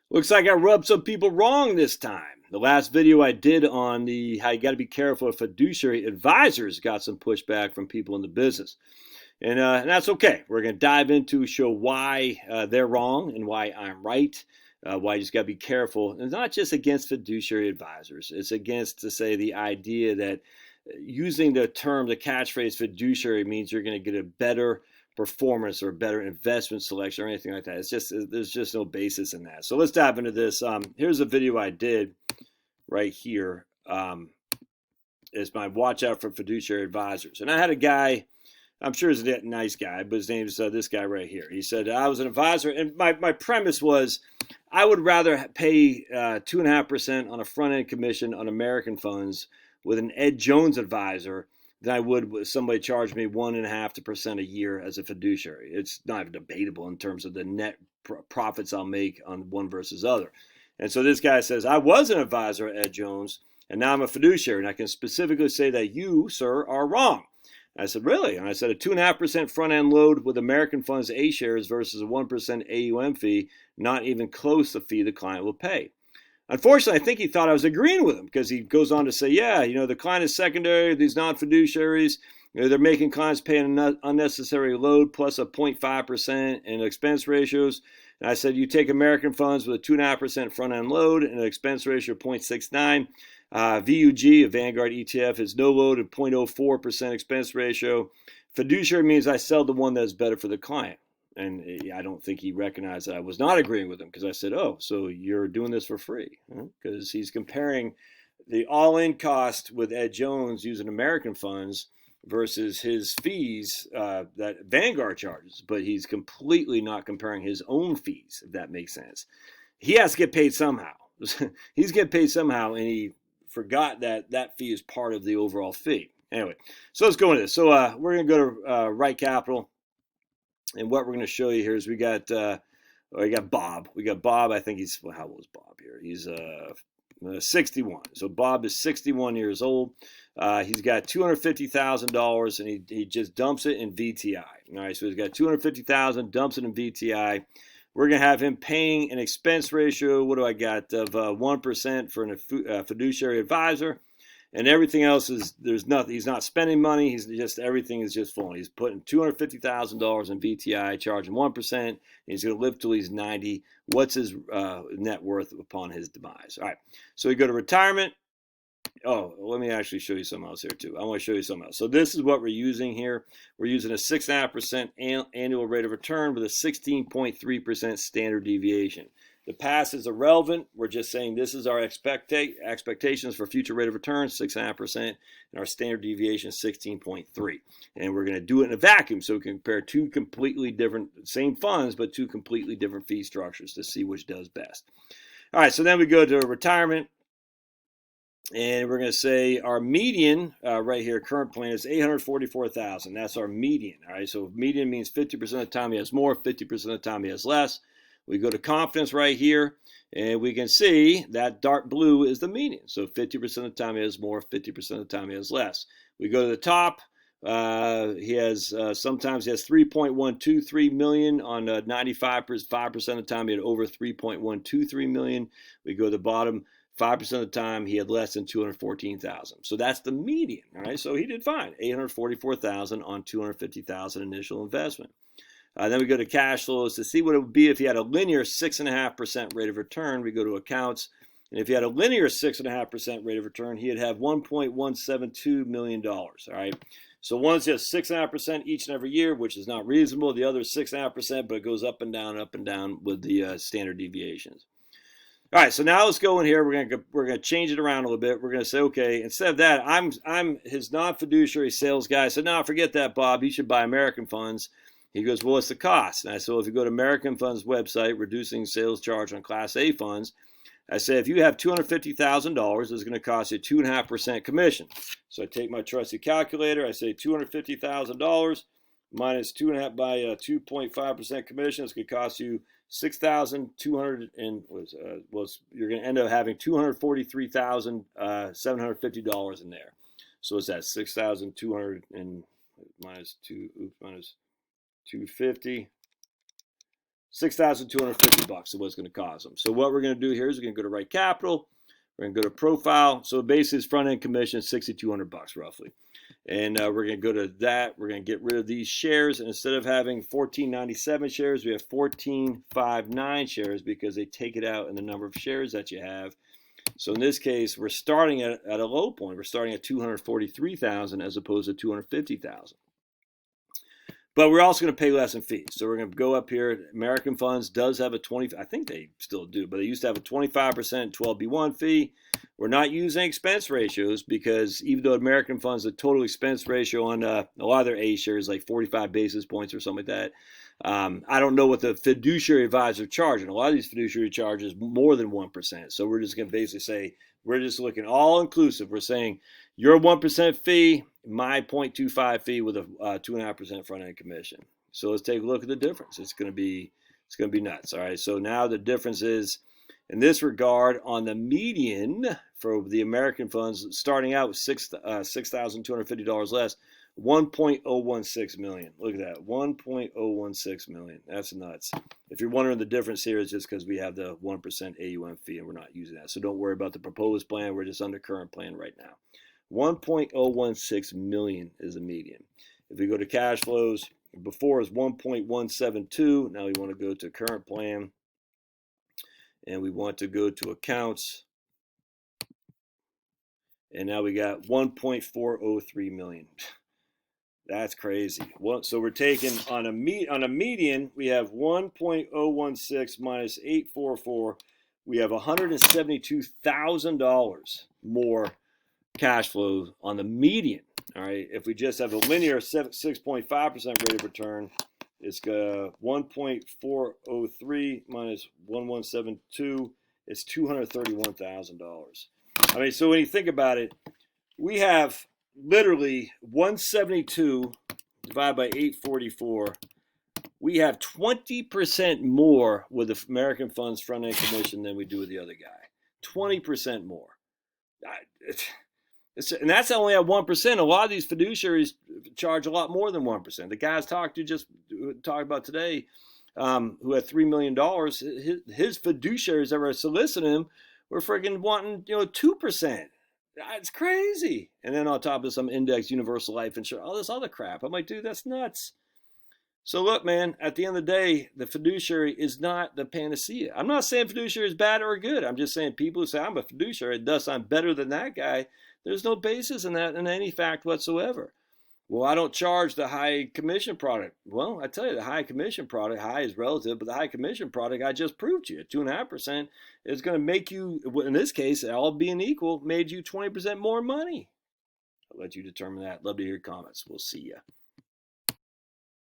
Looks like I rubbed some people wrong this time. The last video I did on the how you got to be careful of fiduciary advisors got some pushback from people in the business. And that's okay. We're going to dive into show why they're wrong and why I'm right. Why you just got to be careful. And it's not just against fiduciary advisors. It's against, to say, the idea that using the term, the catchphrase fiduciary means you're going to get a better performance or better investment selection or anything like that. It's just, there's just no basis in that. So let's dive into this. Here's a video I did right here. It's my watch out for fiduciary advisors. And I had a guy, I'm sure he's a nice guy, but his name's this guy right here. He said, I was an advisor, and my premise was I would rather pay 2.5% on a front-end commission on American funds with an Ed Jones advisor than I would with somebody charge me 1.5% a year as a fiduciary. It's not even debatable in terms of the net profits I'll make on one versus other. And so this guy says, I was an advisor at Ed Jones, and now I'm a fiduciary, and I can specifically say that you, sir, are wrong. I said, really? And I said, a 2.5% front-end load with American Funds A shares versus a 1% AUM fee, not even close the fee the client will pay. Unfortunately, I think he thought I was agreeing with him because he goes on to say, yeah, the client is secondary, these non-fiduciaries, they're making clients pay an unnecessary load plus a 0.5% in expense ratios. And I said, you take American Funds with a 2.5% front-end load and an expense ratio of 0.69. VUG, a Vanguard ETF, is no load at 0.04% expense ratio. Fiduciary means I sell the one that's better for the client. And I don't think he recognized that I was not agreeing with him because I said, oh, so you're doing this for free. Because he's comparing the all-in cost with Ed Jones using American funds versus his fees that Vanguard charges. But he's completely not comparing his own fees, if that makes sense. He has to get paid somehow. He's getting paid somehow, and he forgot that that fee is part of the overall fee. Anyway, so let's go into this. So we're going to go to Right Capital. And what we're going to show you here is we got Bob. We got Bob. I think he's, well, how old is Bob here? He's 61. So Bob is 61 years old. He's got $250,000 and he just dumps it in VTI. All right, so he's got $250,000, dumps it in VTI. We're going to have him paying an expense ratio, what do I got, of 1% for a fiduciary advisor. And everything else is, there's nothing, he's not spending money, he's just, everything is just flowing. He's putting $250,000 in VTI, charging 1%, and he's going to live till he's 90. What's his net worth upon his demise? All right, so we go to retirement. Oh, let me actually show you something else here too. I want to show you something else. So this is what we're using here. We're using a 6.5% annual rate of return with a 16.3% standard deviation. The past is irrelevant. We're just saying this is our expectations for future rate of return, 6.5%, and our standard deviation is 16.3. And we're going to do it in a vacuum so we can compare two completely different, same funds, but two completely different fee structures to see which does best. All right, so then we go to retirement. And we're going to say our median right here, current plan is $844,000. That's our median. All right, so median means 50% of the time he has more, 50% of the time he has less. We go to confidence right here, and we can see that dark blue is the median. So 50% of the time he has more, 50% of the time he has less. We go to the top. He has sometimes he has 3.123 million on 95% of the time he had over 3.123 million. We go to the bottom. 5% of the time he had less than 214,000. So that's the median. All right, so he did fine. 844,000 on 250,000 initial investment. Then we go to cash flows to see what it would be if he had a linear 6.5% rate of return. We go to accounts, and if he had a linear 6.5% rate of return, he'd have $1.172 million. All right, so one's just 6.5% each and every year, which is not reasonable. The other is 6.5%, but it goes up and down with the standard deviations. All right, so now let's go in here. We're gonna change it around a little bit. We're gonna say, okay, instead of that, I'm his non-fiduciary sales guy. I said, no, forget that, Bob. You should buy American Funds. He goes, well, what's the cost? And I said, well, if you go to American Funds website, reducing sales charge on Class A funds, I said, if you have $250,000, it's going to cost you 2.5% commission. So I take my Trusty Calculator. I say $250,000 minus 2.5 by 2.5% commission. It's going to cost you $6,200 and you're going to end up having $243,750 in there. So it's that 6,200 and minus 250. $6,250 is what it's going to cost them. So what we're going to do here is we're going to go to Right Capital. We're going to go to Profile. So basically, it's front end commission, $6,200 roughly. And we're going to go to that. We're going to get rid of these shares. And instead of having 1497 shares, we have 1459 shares because they take it out in the number of shares that you have. So in this case, we're starting at a low point. We're starting at 243,000 as opposed to 250,000. But we're also going to pay less in fees. So we're going to go up here. American Funds does have a 20, I think they still do, but they used to have a 25% 12B1 fee. We're not using expense ratios because even though American Funds, the total expense ratio on a lot of their A shares like 45 basis points or something like that. I don't know what the fiduciary advisor charging. A lot of these fiduciary charges more than 1%. So we're just going to basically say, we're just looking all inclusive. We're saying your 1% fee, my 0.25 fee with a 2.5% front end commission. So let's take a look at the difference. It's going to be nuts. All right. So now the difference is in this regard on the median for the American Funds starting out with $6,250 less, 1.016 million. Look at that, 1.016 million. That's nuts. If you're wondering the difference here, it's just because we have the 1% AUM fee and we're not using that. So don't worry about the proposed plan. We're just under current plan right now. 1.016 million is the median. If we go to cash flows, before is 1.172. Now we want to go to current plan and we want to go to accounts. And now we got 1.403 million. That's crazy. So we're taking on a median, we have 1.016 minus 844. We have $172,000 more cash flow on the median. All right. If we just have a linear 6.5% rate of return, it's 1.403 minus 1172. It's $231,000. I mean, so when you think about it, we have literally 172 divided by 844. We have 20% more with the American Funds front end commission than we do with the other guy. 20% more. And that's only at 1%. A lot of these fiduciaries charge a lot more than 1%. The guys talked about today, who had $3 million, his fiduciaries that were soliciting him were freaking wanting 2%. It's crazy. And then on top of some index universal life insurance, all this other crap. I'm like, dude, that's nuts. So look, man, at the end of the day, the fiduciary is not the panacea. I'm not saying fiduciary is bad or good. I'm just saying people who say I'm a fiduciary, thus I'm better than that guy. There's no basis in that in any fact whatsoever. Well, I don't charge the high commission product. Well, I tell you, the high commission product, high is relative, but the high commission product, I just proved to you, 2.5% is going to make you, in this case, all being equal, made you 20% more money. I'll let you determine that. Love to hear your comments. We'll see ya.